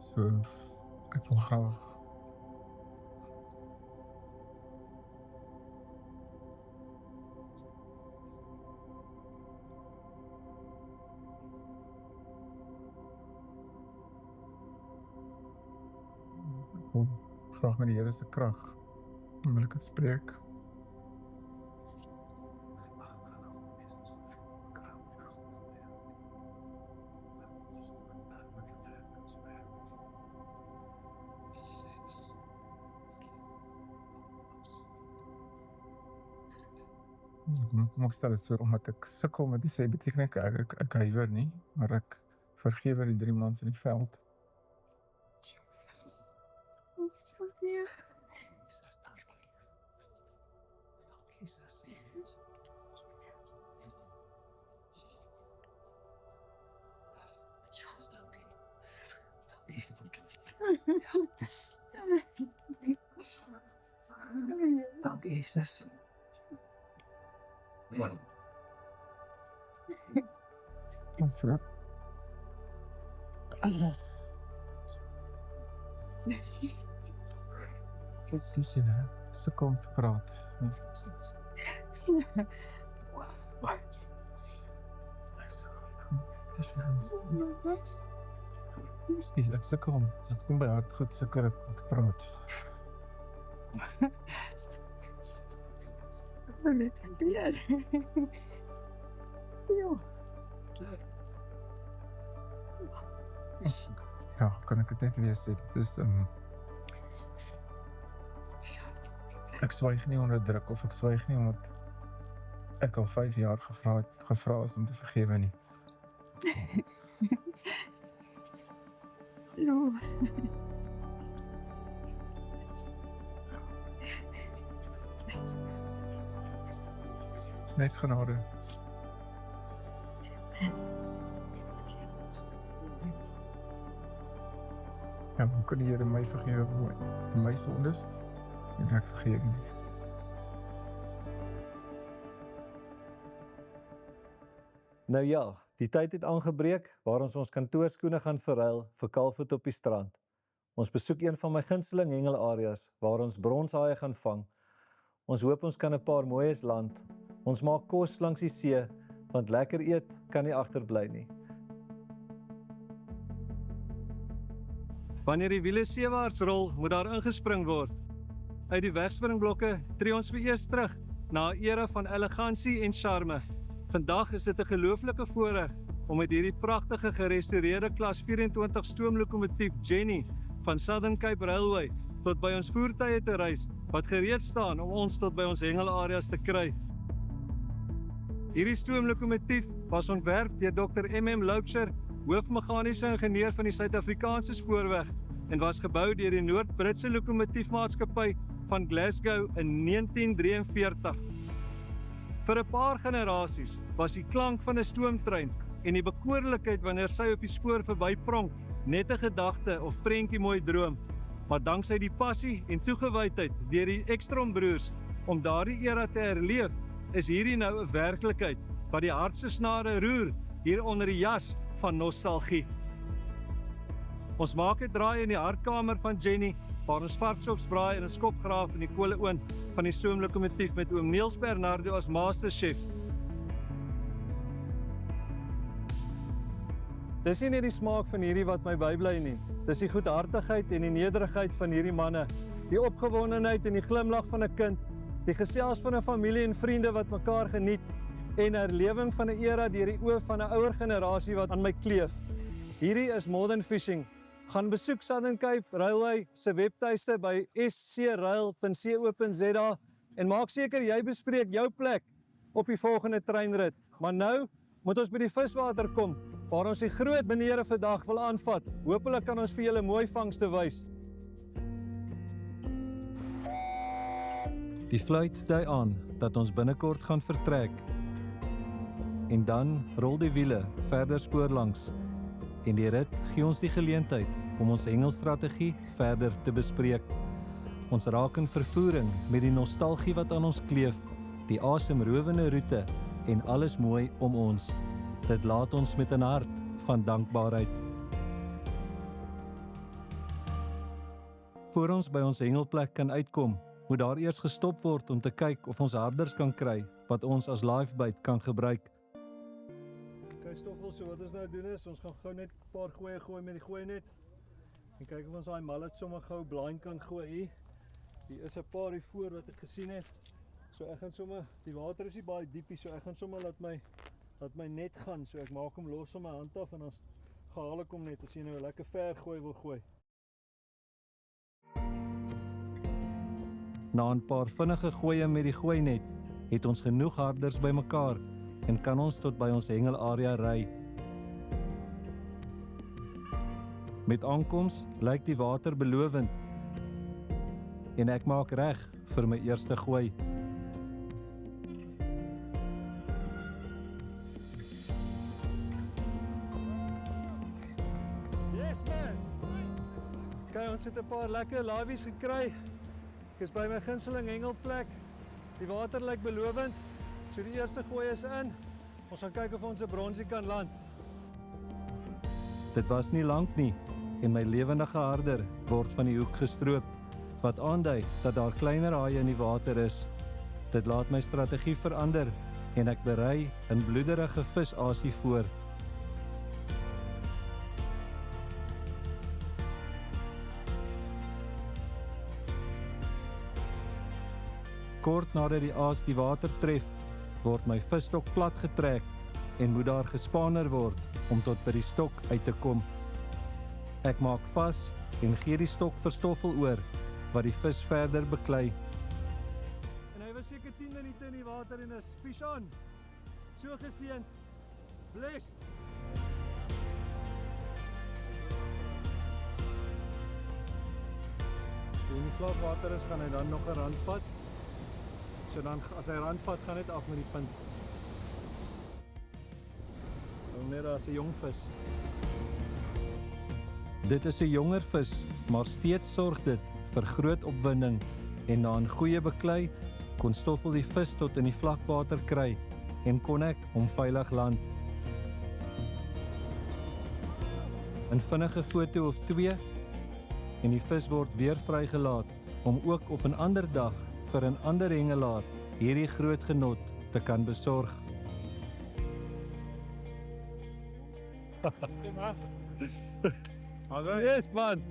So, ek wil graag met die Here se krag, dan wil ek dit spreek. Kom ek stel dit so, omdat ek sukkel met die sê, beteken ek huiwer nie, maar ek vergewe die 3 mans in die veld. Dankie Jesus. Excuse me, sukkel om te praat. Excuse, ek sukkel om, dit kom by hart goed sukkel om te praat. Net weer. Ja. Ja, kan ek dit net weer sê, dit is, ek swyg nie onder druk, of ek swyg nie omdat ek al 5 jaar gevra is om te vergewe nie. Ja. Net genade. Ja, hoe kan die Here my vergewe vir my sondes, en ek vergewe nie. Nou ja, die tyd het aangebreek waar ons kantoorskoene gaan verruil vir kaalvoet op die strand. Ons besoek een van my gunsteling hengelareas waar ons bronshaie gaan vang. Ons hoop ons kan 'n paar mooies land. Ons maak kos langs die see, want lekker eet kan nie agterbly nie. Wanneer die wiele seewaarts rol, moet daar ingespring word. Uit die wegspringblokke tree ons weer eers terug na 'n era van elegansie en charme. Vandag is dit 'n gelooflike voorreg om met hierdie pragtige gerestoreerde klas 24 stoomlokomotief Jenny van Southern Cape Railway tot by ons voertuie te reis, wat gereed staan om ons tot by ons hengelareas te kry. Hierdie stoomlokomotief was ontwerp deur Dr. M.M. Loubser, hoofmeganiese ingenieur van die Suid-Afrikaanse Spoorweg, en was gebou deur die Noord-Britse Lokomotiefmaatskappy van Glasgow in 1943. Vir 'n paar generasies was die klank van 'n stoomtrein en die bekoorlikheid wanneer sy op die spoor verbypronk net 'n gedagte of prentjie mooi droom, maar danksy die passie en toegewydheid deur die Ekstrom broers om daardie era te herleef, is hierdie nou 'n werklikheid wat die hartse snare roer hier onder die jas van nostalgie. Ons maak 'n draai in die hartkamer van Jenny, waar ons varksops braai en 'n skopgraaf in die koleoond van die stoomlokomotief met oom Niels Bernardo as masterchef. Dis nie net die smaak van hierdie wat my bybly nie. Dis die goedhartigheid en die nederigheid van hierdie manne, die opgewondenheid en die glimlag van 'n kind, die gesels van 'n familie en vriende wat mekaar geniet, en herlewing van 'n era deur die oë van 'n ouer generasie wat aan my kleef. Hierdie is Modern Fishing. Gaan besoek Southern Cape Railway se webtuiste by scrail.co.za en maak seker jy bespreek jou plek op die volgende treinrit. Maar nou moet ons by die viswater kom, waar ons die groot meneere vandag wil aanvat. Hoopelik kan ons vir julle mooi vangste wys. Die fluit dui aan dat ons binnekort gaan vertrek. En dan rol die wiele verder spoorlangs. En die rit gee ons die geleentheid om ons hengelstrategie verder te bespreek. Ons raak in vervoering met die nostalgie wat aan ons kleef, die asemrowende roete en alles mooi om ons. Dit laat ons met 'n hart van dankbaarheid. Voor ons by ons hengelplek kan uitkom, moet daar eers gestop word om te kyk of ons harders kan kry wat ons as livebait kan gebruik. Okay, Stoffel, so wat ons nou doen is, ons gaan gou net 'n paar gooi met die gooinet en kyk of ons daai mallet sommer gou blind kan gooi hier. Hier is 'n paar hier voor wat ek gesien het. So ek gaan sommer, die water is nie baie diep, so ek gaan sommer laat my net gaan, so ek maak hom los van my hand af en dan haal ek hom net as jy nou 'n lekker ver gooi wil gooi. Na 'n paar vinnige gooie met die gooinet, het ons genoeg harders bymekaar en kan ons tot by ons hengelarea ry. Met aankoms lyk die water belovend en ek maak reg vir my eerste gooi. Yes man! Okay, ons het 'n paar lekker lawies gekry. Ek is by my gunsteling hengelplek. Die water lyk belovend. So die eerste gooi is in. Ons gaan kyk of ons 'n bronsie kan land. Dit was nie lank nie en my lewendige harder word van die hoek gestroop, wat aandui dat daar kleiner haie in die water is. Dit laat my strategie verander en ek berei 'n bloederige visasie voor. Kort nadat die aas die water tref, word my visstok plat getrek en moet daar gespaner word om tot by die stok uit te kom. Ek maak vas en gee die stok vir Stoffel oor, wat die vis verder beklei. En hy was seker 10 minute in die water en is fish on. So geseënd. Blessed. En die vlakwater is, gaan hy dan nog 'n rand vat. So dan, as hy rand vat, gaan dit af met die punt. Net as 'n jong vis. Dit is 'n jonger vis, maar steeds sorg dit vir groot opwinding en na 'n goeie beklei kon Stoffel die vis tot in die vlakwater kry en kon ek hom veilig land. 'n Vinnige foto of 2 en die vis word weer vrygelaat om ook op 'n ander dag vir 'n ander hengelaar hierdie groot genot te kan besorg. Yes, man.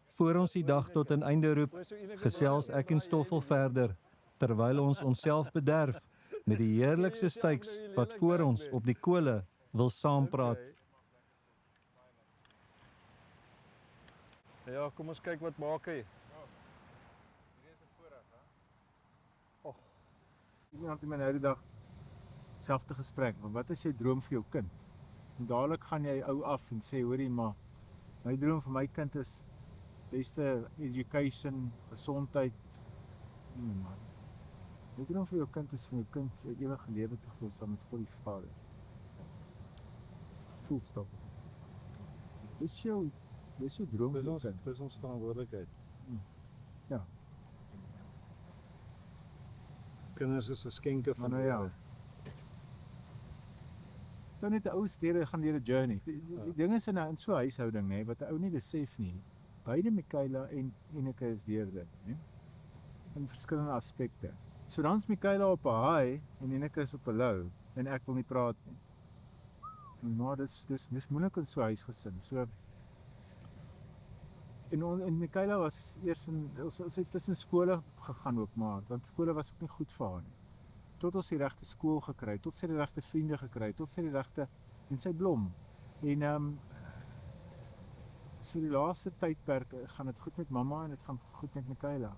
Voor ons die dag tot 'n einde roep, gesels ek en Stoffel verder, terwyl ons onsself bederf met die heerlikste styks wat voor ons op die kole wil saampraat. Ja, kom ons kyk wat maak hy. Hierdie is 'n voorreg, hè? Iemand het my nou die dag selfde gesprek, maar wat is jou droom vir jou kind? En dadelik gaan jy ou af en sê, hoorie, maar my droom vir my kind is beste education, gesondheid. Nee man. My droom vir jou kind is om jou kind 'n ewige lewe te gee saam met God die Vader. Full stop. Dis jou droom vir jou kind. Dis ons verantwoordelikheid. Ja. Kinders is 'n skenke van Maar nou ja. Nou net 'n ou stede gaan deur 'n journey. Die ding is in so 'n huishouding, nê, wat 'n ou nie besef nie. Beide Michaela en Eneke is deur dit, nê? In verskillende aspekte. So dan's Michaela op 'n high en Eneke is op 'n low en ek wil nie praat nie. Maar dis moeilik in so 'n huisgesin. So en Michaela was eers sy het tussen skole gegaan ook maar, want skole was ook nie goed vir haar nie. Tot ons die regte skool gekry, tot sy die regte vriende gekry, tot sy die regte en sy blom. En so die laaste tydperk gaan dit goed met mamma en dit gaan goed met Michaela.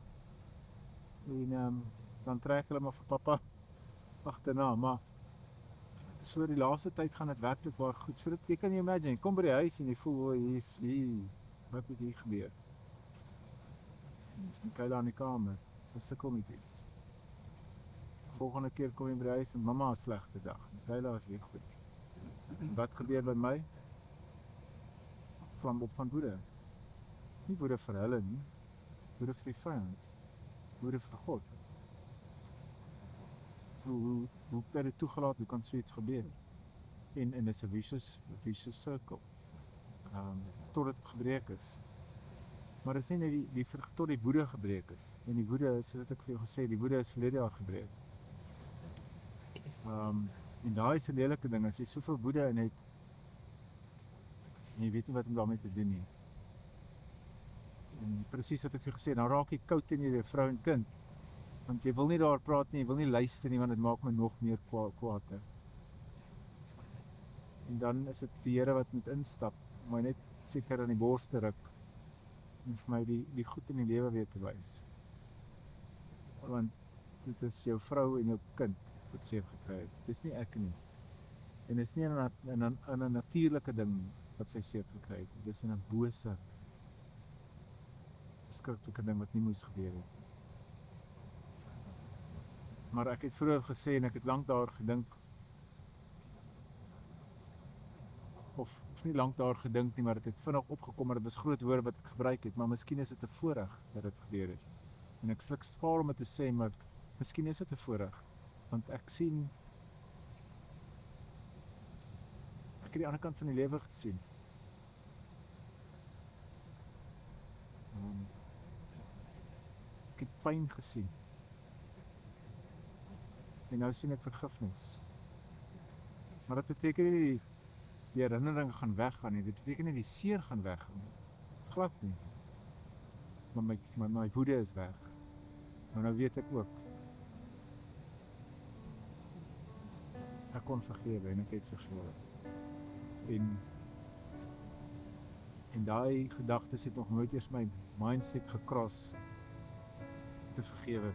En dan trek hulle maar vir pappa agterna, maar so die laaste tyd gaan dit werklik baie goed. So dit jy kan jy imagine, kom by die huis en jy voel hier, wat het hier gebeur? Dis Michaela in die kamer, sy sukkel met iets. Volgende keer kom jy by die huis en mamma 'n slegte dag. Michaela is weer goed. En wat gebeur by my? Vlam op van woede. Nie woede vir hulle nie, woede vir die vyand, woede vir God. Hoe het dit toegelaat, hoe kan so iets gebeur? En dit is 'n vicious circle. Tot dit gebreek is. Maar dit is nie net tot die woede gebreek is. En die woede, soos ek vir jou gesê, die woede is verlede jaar gebreek. En daai is 'n lelike ding, as jy soveel woede in het, en jy weet nie wat om daarmee te doen nie. En presies wat ek vir jou gesê, dan raak jy koud in jou vrou en kind. Want jy wil nie daar praat nie, jy wil nie luister nie, want dit maak my nog meer kwaad. En dan is dit die Here wat moet instap, my net seker aan die bors te ruk en vir my die goed in die lewe weer te wys. Want dit is jou vrou en jou kind wat seer gekry het. Dis nie ek nie. En dit is nie 'n natuurlike ding wat sy seer gekry het. Dis 'n bose, verskriklike ding wat nie moes gebeur het. Maar ek het vroeër gesê en ek het lank daar gedink, of nie lank daar gedink nie, maar dit het vinnig opgekom, maar dit was groot woorde wat ek gebruik het, maar miskien is dit 'n voorreg dat dit gebeur het. En ek slik spaar om dit te sê, maar miskien is dit 'n voorreg, want ek sien, ek het die ander kant van die lewe gesien. Ek het pyn gesien. En nou sien ek vergifnis. Maar dit beteken nie die herinnering gaan weggaan nie, dit beteken nie die seer gaan weggaan nie. Glad nie. Maar my woede is weg. Maar nou weet ek ook. Ek kon vergewe en ek het vergewe. En daai gedagtes het nog nooit eers my mindset gekros te vergewe.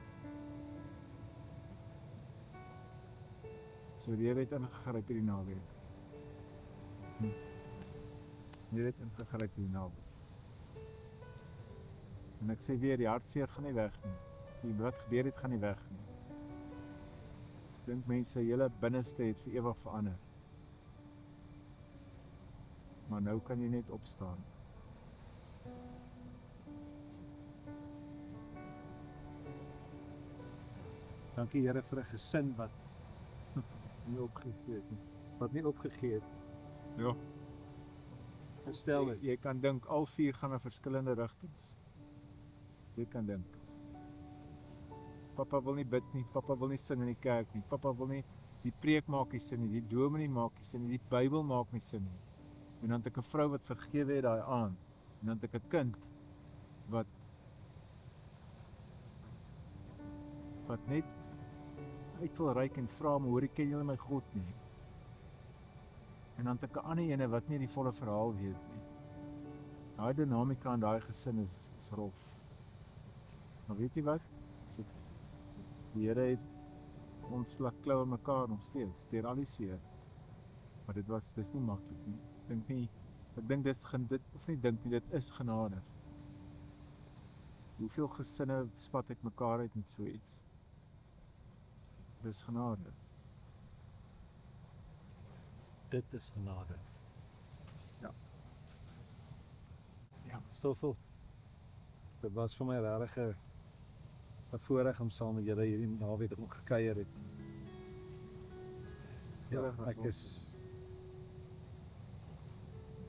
So die Here het ingegryp hierdie naweek. Die Here het ingegryp hierdie naweek. En ek sê weer, die hartseer gaan nie weg nie. Wat gebeur het, gaan nie weg nie. Ek dink mense, hele binneste het vir ewig verander. Maar nou kan jy net opstaan. Dankie Here vir 'n gesin wat nie opgegee het nie. Wat nie opgegee het. Ja. En stel dit. Jy kan dink al 4 gaan in verskillende rigtings. Jy kan dink. Papa wil nie bid nie, papa wil nie sing in die kerk nie, papa wil nie die preek maak nie sin nie, die dominee maak nie sin nie, die Bybel maak nie sin nie. En dan het ek 'n vrou wat vergewe het daai aand. En dan het ek 'n kind wat net uit wil reik en vra, maar hoor, ken julle my God nie? En dan het ek 'n ander ene wat nie die volle verhaal weet nie. Daai dinamika in daai gesin is rof. Maar weet jy wat? Die Here het ons laat klou in mekaar nog steeds, deur al die seer. Maar dis nie maklik nie. Ek dink dit is genade. Hoeveel gesinne spat uit mekaar uit met so iets? Dis genade. Dit is genade. Ja. Ja, Stoffel. Dit was vir my regtig 'n voorreg om saam met julle hierdie naweek ook gekuier het. Ja, ek is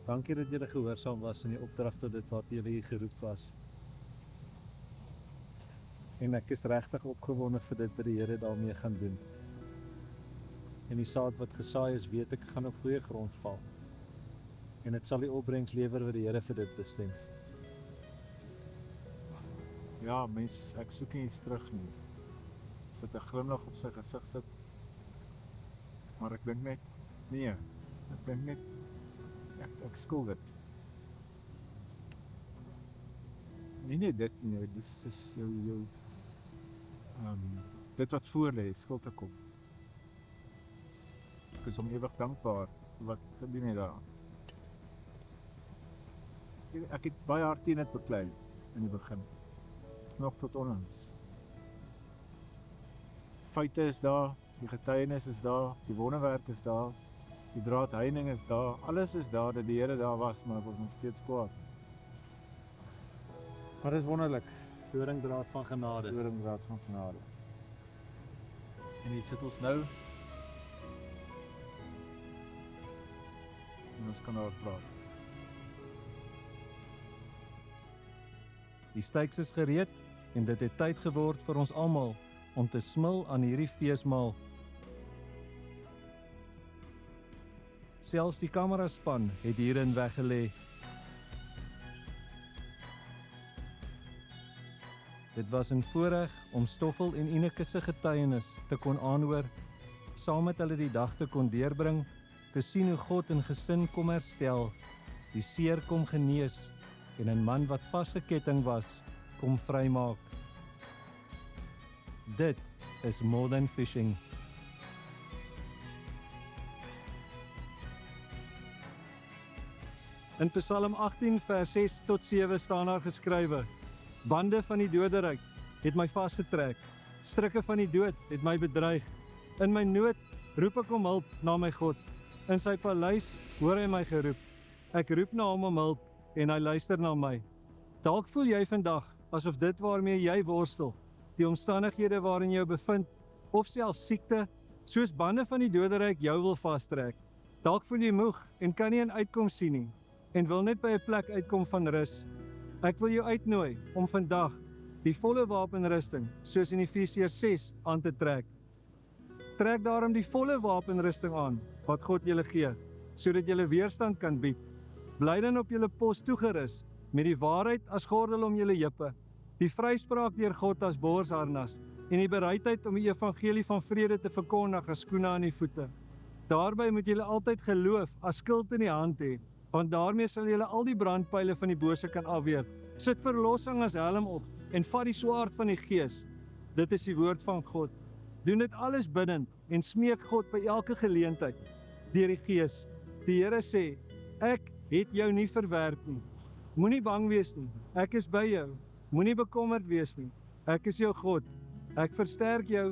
dankie dat julle gehoorsaam was in die opdrag tot dit wat julle hier geroep was. En ek is regtig opgewonde vir dit wat die Here daarmee gaan doen. En die saad wat gesaai is, weet ek gaan op goeie grond val. En dit sal die opbrengs lewer wat die Here vir dit bestem. Ja, mens, ek soek nie iets terug nie. Sit 'n glimlag op sy gesig sit. Maar ek dink net, nee, ek skuld dit. Nee, dit nie, dis jou dit wat voor lê, skuld ek op. Ek is om ewig dankbaar vir wat gedoen het daar. Ek het baie hard teen dit beklei in die begin. Nog tot onlangs. Feite is daar, die getuienis is daar, die wonderwerk is daar, die draadheining is daar, alles is daar dat die Here daar was, maar ek was nog steeds kwaad. Maar dit is wonderlik. Doringdraad van genade. Doringdraad van genade. En hier sit ons nou. En ons kan daar praat. Die steaks is gereed en dit het tyd geword vir ons almal om te smil aan hierdie feesmaal. Selfs die kameraspan het hierin weggelê. Dit was 'n voorreg om Stoffel en Ineke se getuienis te kon aanhoor, saam met hulle die dag te kon deurbring, te sien hoe God 'n gesin kom herstel, die seer kom genees en 'n man wat vasgeketting was, kom vrymaak. Dit is more than fishing. In Psalm 18 vers 6 tot 7 staan daar geskrywe: Bande van die doderyk het my vasgetrek, strikke van die dood het my bedreig. In my nood roep ek om hulp na my God. In sy paleis hoor hy my geroep. Ek roep na hom om hulp en hy luister na my. Dalk voel jy vandag asof dit waarmee jy worstel, die omstandighede waarin jy bevind, of selfs siekte, soos bande van die doderyk jou wil vastrek. Dalk voel jy moeg en kan nie 'n uitkoms sien nie, en wil net by 'n plek uitkom van rus. Ek wil jou uitnooi om vandag die volle wapenrusting, soos in Efesiërs 6, aan te trek. Trek daarom die volle wapenrusting aan, wat God julle gee, sodat julle weerstand kan bied. Bly dan op julle pos toegerus, met die waarheid as gordel om julle heupe, die vryspraak deur God as borsharnas en die bereidheid om die evangelie van vrede te verkondig as skoene aan die voete. Daarby moet julle altyd geloof as skild in die hand hê, want daarmee sal julle al die brandpyle van die bose kan afweer. Sit verlossing as helm op en vat die swaard van die Gees. Dit is die woord van God. Doen dit alles biddend en smeek God by elke geleentheid deur die Gees. Die Here sê, ek het jou nie verwerp nie. Moenie bang wees nie, ek is by jou. Moenie bekommerd wees nie, ek is jou God. Ek versterk jou,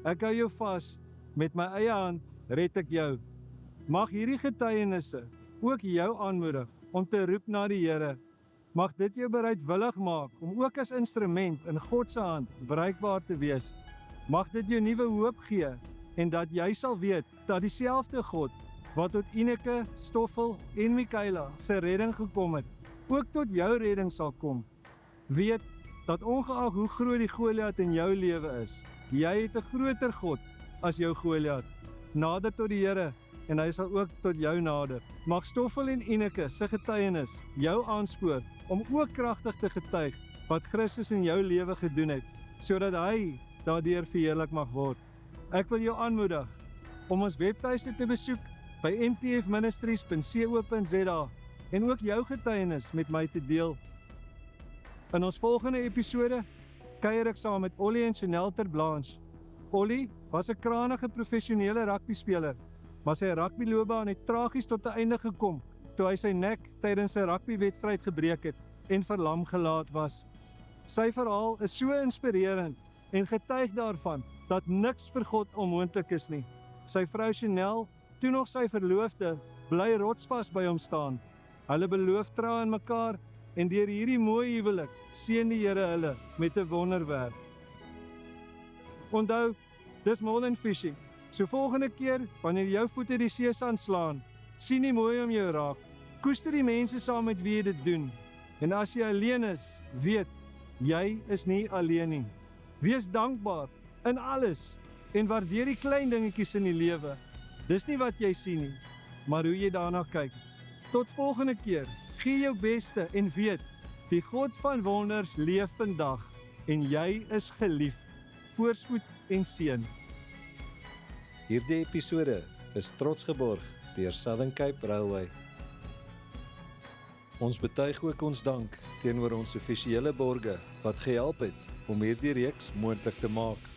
ek hou jou vas, met my eie hand red ek jou. Mag hierdie getuienisse ook jou aanmoedig om te roep na die Here. Mag dit jou bereidwillig maak om ook as instrument in God se hand bruikbaar te wees. Mag dit jou nuwe hoop gee en dat jy sal weet dat dieselfde God wat tot Eneke, Stoffel en Mikaela se redding gekom het, ook tot jou redding sal kom. Weet dat ongeag hoe groot die Goliat in jou lewe is, jy het 'n groter God as jou Goliat. Nader tot die Here en hy sal ook tot jou nader. Mag Stoffel en Eneke se getuienis jou aanspoor om ook kragtig te getuig wat Christus in jou lewe gedoen het, sodat hy daardeur verheerlik mag word. Ek wil jou aanmoedig om ons webtuiste te besoek by mtfministries.co.za en ook jou getuienis met my te deel. In ons volgende episode kuier ek saam met Ollie en Chanel ter Blanche. Ollie was 'n krangige professionele rugbyspeler, maar sy rugbyloopbaan het tragies tot 'n einde gekom toe hy sy nek tydens 'n rugbywedstryd gebreek het en verlam gelaat was. Sy verhaal is so inspirerend en getuig daarvan dat niks vir God onmoontlik is nie. Sy vrou Chanel, toe nog sy verloofde, bly rotsvas by hom staan. Hulle beloof trou aan mekaar en deur hierdie mooi huwelik seën die Here hulle met 'n wonderwerk. Onthou, dis more than fishing. So volgende keer, wanneer jou voete die seesand slaan, sien nie mooi om jou raak. Koester die mense saam met wie jy dit doen. En as jy alleen is, weet, jy is nie alleen nie. Wees dankbaar in alles en waardeer die klein dingetjies in die lewe. Dis nie wat jy sien nie, maar hoe jy daarna kyk. Tot volgende keer, gee jou beste en weet, die God van wonders leef vandag en jy is geliefd. Voorspoed en seën. Hierdie episode is trots geborg deur Southern Cape Railway. Ons betuig ook ons dank teenoor ons offisiële borge wat gehelp het om hierdie reeks moontlik te maak.